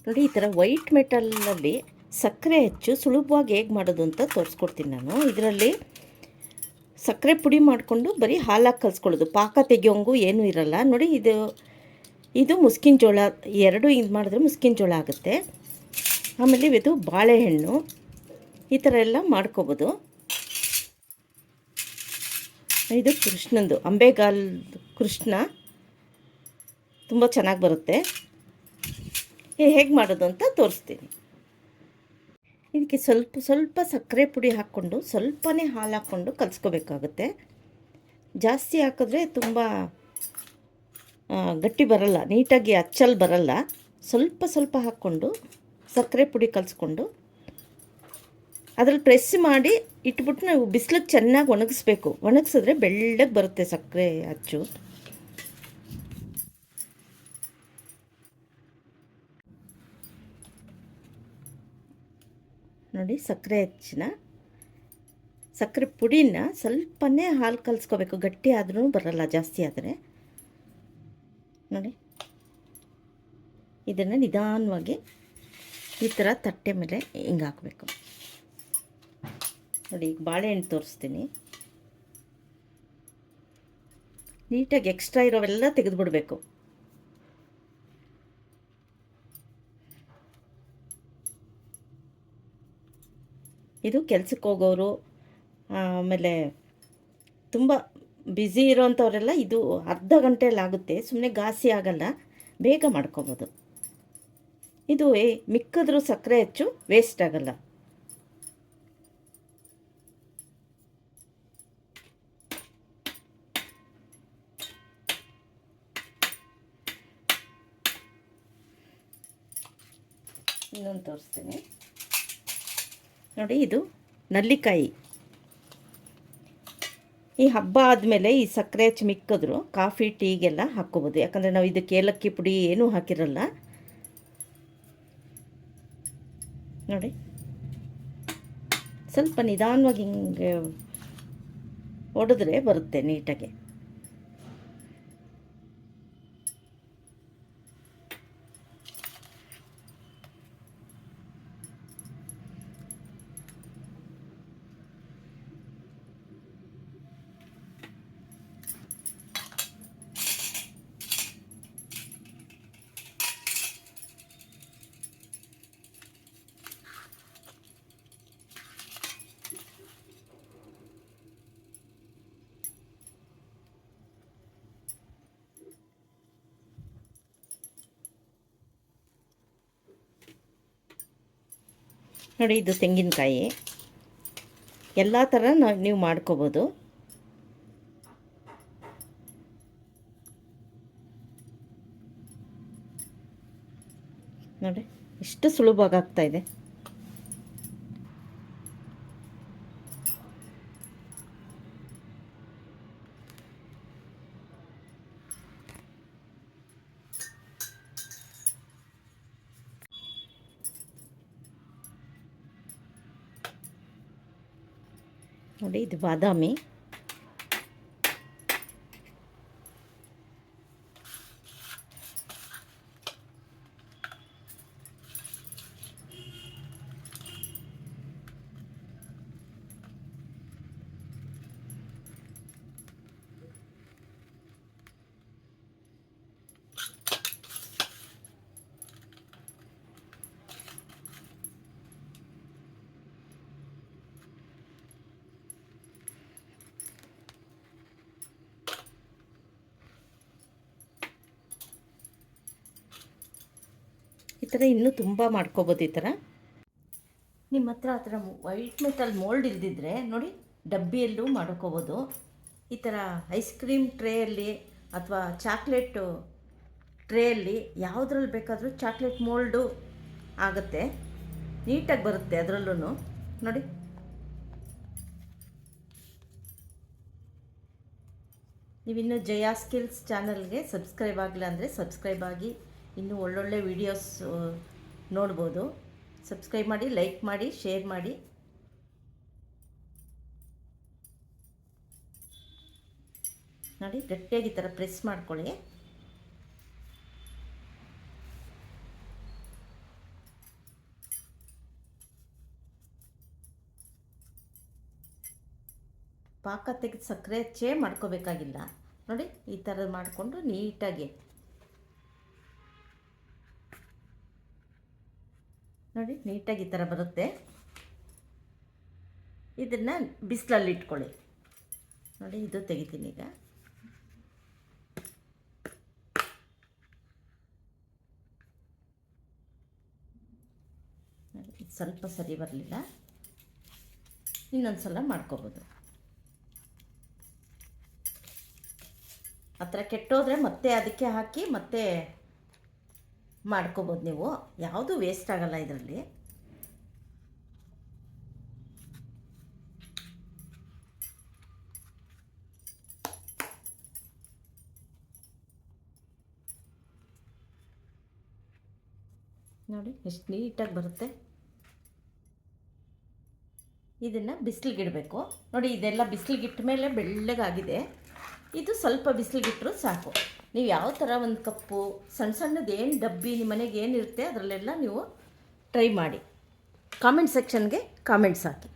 ನೋಡಿ, ಈ ಥರ ವೈಟ್ ಮೆಟಲಲ್ಲಿ ಸಕ್ಕರೆ ಹೆಚ್ಚು ಸುಲಭವಾಗಿ ಹೇಗೆ ಮಾಡೋದು ಅಂತ ತೋರಿಸ್ಕೊಡ್ತೀನಿ ನಾನು. ಇದರಲ್ಲಿ ಸಕ್ಕರೆ ಪುಡಿ ಮಾಡಿಕೊಂಡು ಬರೀ ಹಾಲಾಗಿ ಕಲಿಸ್ಕೊಳ್ಳೋದು, ಪಾಕ ತೆಗಿಯೋಂಗೂ ಏನೂ ಇರಲ್ಲ. ನೋಡಿ, ಇದು ಮುಸ್ಕಿನ ಜೋಳ, ಎರಡು ಇದು ಮಾಡಿದ್ರೆ ಮುಸ್ಕಿನ ಜೋಳ ಆಗುತ್ತೆ. ಆಮೇಲೆ ಇದು ಬಾಳೆಹಣ್ಣು, ಈ ಥರ ಎಲ್ಲ ಮಾಡ್ಕೋಬೋದು. ಇದು ಕೃಷ್ಣಂದು ಅಂಬೆಗಾಲ್ ಕೃಷ್ಣ, ತುಂಬ ಚೆನ್ನಾಗಿ ಬರುತ್ತೆ. ಹೇಗೆ ಮಾಡೋದು ಅಂತ ತೋರಿಸ್ತೀನಿ. ಇದಕ್ಕೆ ಸ್ವಲ್ಪ ಸ್ವಲ್ಪ ಸಕ್ಕರೆ ಪುಡಿ ಹಾಕ್ಕೊಂಡು ಸ್ವಲ್ಪನೇ ಹಾಲು ಹಾಕ್ಕೊಂಡು ಕಲಿಸ್ಕೋಬೇಕಾಗುತ್ತೆ. ಜಾಸ್ತಿ ಹಾಕಿದ್ರೆ ತುಂಬ ಗಟ್ಟಿ ಬರಲ್ಲ, ನೀಟಾಗಿ ಅಚ್ಚಲ್ಲಿ ಬರಲ್ಲ. ಸ್ವಲ್ಪ ಸ್ವಲ್ಪ ಹಾಕ್ಕೊಂಡು ಸಕ್ಕರೆ ಪುಡಿ ಕಲಿಸ್ಕೊಂಡು ಅದ್ರಲ್ಲಿ ಪ್ರೆಸ್ ಮಾಡಿ ಇಟ್ಬಿಟ್ಟು ನಾವು ಬಿಸಿಲಿಗೆ ಚೆನ್ನಾಗಿ ಒಣಗಿಸ್ಬೇಕು. ಒಣಗಿಸಿದ್ರೆ ಬೆಳ್ಳಗೆ ಬರುತ್ತೆ ಸಕ್ಕರೆ ಅಚ್ಚು. ನೋಡಿ, ಸಕ್ಕರೆ ಪುಡಿನ ಸ್ವಲ್ಪನೇ ಹಾಲು ಕಲಿಸ್ಕೋಬೇಕು. ಗಟ್ಟಿ ಆದ್ರೂ ಬರಲ್ಲ ಜಾಸ್ತಿ ಆದರೆ. ನೋಡಿ, ಇದನ್ನು ನಿಧಾನವಾಗಿ ಈ ಥರ ತಟ್ಟೆ ಮೇಲೆ ಹಿಂಗೆ ಹಾಕಬೇಕು. ನೋಡಿ, ಈಗ ಬಾಳೆಹಣ್ಣು ತೋರಿಸ್ತೀನಿ. ನೀಟಾಗಿ ಎಕ್ಸ್ಟ್ರಾ ಇರೋವೆಲ್ಲ ತೆಗೆದುಬಿಡಬೇಕು. ಇದು ಕೆಲಸಕ್ಕೆ ಹೋಗೋರು, ಆಮೇಲೆ ತುಂಬ ಬ್ಯುಸಿ ಇರೋವಂಥವರೆಲ್ಲ ಇದು ಅರ್ಧ ಗಂಟೆಯಲ್ಲಿ ಆಗುತ್ತೆ. ಸುಮ್ಮನೆ ಘಾಸಿ ಆಗಲ್ಲ, ಬೇಗ ಮಾಡ್ಕೋಬೋದು. ಇದು ಮಿಕ್ಕಿದ್ರೂ ಸಕ್ಕರೆ ಹೆಚ್ಚು ವೇಸ್ಟ್ ಆಗಲ್ಲ. ಇನ್ನೊಂದು ತೋರಿಸ್ತೀನಿ. ನೋಡಿ, ಇದು ನಲ್ಲಿಕಾಯಿ. ಈ ಹಬ್ಬ ಆದಮೇಲೆ ಈ ಸಕ್ಕರೆ ಹೆಚ್ಚು ಮಿಕ್ಕಿದ್ರು ಕಾಫಿ ಟೀಗೆಲ್ಲ ಹಾಕ್ಕೋಬೋದು. ಯಾಕಂದರೆ ನಾವು ಇದಕ್ಕೆ ಏಲಕ್ಕಿ ಪುಡಿ ಏನೂ ಹಾಕಿರಲ್ಲ. ನೋಡಿ, ಸ್ವಲ್ಪ ನಿಧಾನವಾಗಿ ಹಿಂಗೆ ಹೊಡೆದ್ರೆ ಬರುತ್ತೆ ನೀಟಾಗಿ. ನೋಡಿ, ಇದು ತೆಂಗಿನಕಾಯಿ. ಎಲ್ಲ ಥರ ನೀವು ಮಾಡ್ಕೋಬೋದು. ನೋಡಿ, ಎಷ್ಟು ಸುಲಭವಾಗಿ ಆಗ್ತಾಯಿದೆ. ನೋಡಿ, ಇದು ಬಾದಾಮಿ. ಈ ಥರ ಇನ್ನೂ ತುಂಬ ಮಾಡ್ಕೋಬೋದು. ಈ ಥರ ನಿಮ್ಮ ಹತ್ರ ಆ ಥರ ವೈಟ್ ಮೆಟಲ್ ಮೋಲ್ಡ್ ಇಲ್ದಿದ್ರೆ ನೋಡಿ, ಡಬ್ಬಿಯಲ್ಲೂ ಮಾಡ್ಕೋಬೋದು. ಈ ಥರ ಐಸ್ ಕ್ರೀಮ್ ಟ್ರೇಯಲ್ಲಿ ಅಥವಾ ಚಾಕ್ಲೇಟು ಟ್ರೇಯಲ್ಲಿ ಯಾವುದ್ರಲ್ಲಿ ಬೇಕಾದರೂ ಚಾಕ್ಲೇಟ್ ಮೋಲ್ಡು ಆಗುತ್ತೆ, ನೀಟಾಗಿ ಬರುತ್ತೆ ಅದರಲ್ಲೂ. ನೋಡಿ, ನೀವಿನ್ನೂ ಜಯಾ ಸ್ಕಿಲ್ಸ್ ಚಾನಲ್ಗೆ ಸಬ್ಸ್ಕ್ರೈಬ್ ಆಗಿಲ್ಲ ಅಂದರೆ ಸಬ್ಸ್ಕ್ರೈಬ್ ಆಗಿ, ಇನ್ನೂ ಒಳ್ಳೊಳ್ಳೆ ವೀಡಿಯೋಸ್ ನೋಡ್ಬೋದು. ಸಬ್ಸ್ಕ್ರೈಬ್ ಮಾಡಿ, ಲೈಕ್ ಮಾಡಿ, ಶೇರ್ ಮಾಡಿ. ನೋಡಿ, ಗಟ್ಟಿಯಾಗಿ ಈ ಥರ ಪ್ರೆಸ್ ಮಾಡ್ಕೊಳ್ಳಿ. ಪಾಕ ತೆಗೆದು ಸಕ್ಕರೆ ಹಚ್ಚೇ ಮಾಡ್ಕೋಬೇಕಾಗಿಲ್ಲ. ನೋಡಿ ಈ ಥರ ಮಾಡಿಕೊಂಡು ನೀಟಾಗಿ ನೋಡಿ ನೀಟಾಗಿ ಈ ಥರ ಬರುತ್ತೆ. ಇದನ್ನು ಬಿಸಿಲಲ್ಲಿ ಇಟ್ಕೊಳ್ಳಿ. ನೋಡಿ ಇದು ತೆಗಿತೀನಿ ಈಗ. ಸ್ವಲ್ಪ ಸರಿ ಬರಲಿಲ್ಲ, ಇನ್ನೊಂದು ಸಲ ಮಾಡ್ಕೋಬೋದು. ಆ ಥರ ಕೆಟ್ಟೋದ್ರೆ ಮತ್ತೆ ಅದಕ್ಕೆ ಹಾಕಿ ಮತ್ತೆ ಮಾಡ್ಕೋಬೋದು ನೀವು. ಯಾವುದು ವೇಸ್ಟ್ ಆಗಲ್ಲ ಇದರಲ್ಲಿ. ನೋಡಿ ಎಷ್ಟು ನೀಟಾಗಿ ಬರುತ್ತೆ. ಇದನ್ನು ಬಿಸಿಲಿಗಿಡಬೇಕು. ನೋಡಿ ಇದೆಲ್ಲ ಬಿಸಿಲಿಗಿಟ್ಟ ಮೇಲೆ ಬೆಳ್ಳಗಾಗಿದೆ. ಇದು ಸ್ವಲ್ಪ ಬಿಸಿಲಿಗಿಟ್ಟರೂ ಸಾಕು. ನೀವು ಯಾವ ಥರ ಒಂದು ಕಪ್ಪು ಸಣ್ಣ ಸಣ್ಣದು ಏನು ಡಬ್ಬಿ ನಿಮ್ಮ ಮನೆಗೆ ಏನಿರುತ್ತೆ ಅದರಲ್ಲೆಲ್ಲ ನೀವು ಟ್ರೈ ಮಾಡಿ. ಕಾಮೆಂಟ್ ಸೆಕ್ಷನ್ಗೆ ಕಾಮೆಂಟ್ಸ್ ಹಾಕಿ.